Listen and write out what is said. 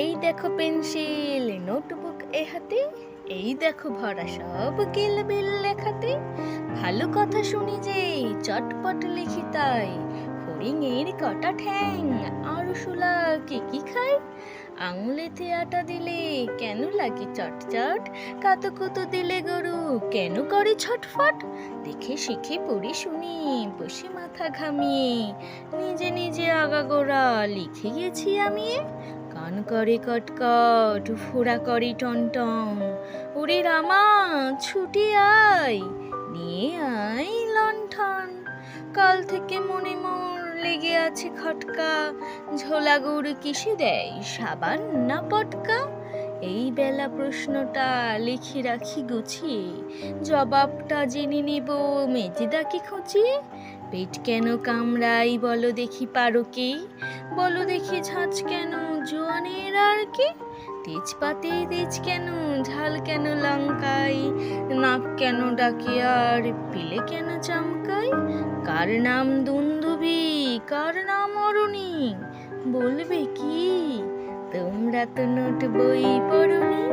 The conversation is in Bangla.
এই দেখো পেন্সিল নোটবুক এ হাতে, এই দেখো ভরা সব গিলবিল লেখাতে। ভালো কথা শুনি যে চটপট লিখি তাই, ফড়িংয়ের কটা ঠ্যাং আরশোলা কে কি খায়। আঙুলেতে আটা দিলে কেন লাগে চটচট, কাতুকুতু দিলে গরু কেন করে ছটফট। দেখে শিখে পড়ে শুনি বসে মাথা ঘামিয়ে, নিজে নিজে আগাগোড়া লিখে গেছি আমি। কান করে কটকট, ফোড়া করে টনটন, ওরে রামা ছুটি আয়, নিয়ে আয় লণ্ঠন। কাল থেকে মনে মোর লেগে আছে খটকা, ঝোলা গুড় কিসে দেয় সাবান না পটকা। এই বেলা প্রশ্নটা লিখে রাখি গুছিয়ে, জবাবটা জেনে নেব মেজেদাকে খুঁচিয়ে। পেট কেন কামড়াই বলো দেখি পারো কি, বলো দেখি ঝাঁঝ কেন জোয়ানের আর কি। তেজপাতে তেজ কেন, ঝাল কেন লঙ্কাই, নাক কেন ডাকে আর পিলে কেন চমকাই। কার নাম দুন্দুবি কার নাম অরুণী, বলবে কি তোমরা তো নোট বই পড়নি।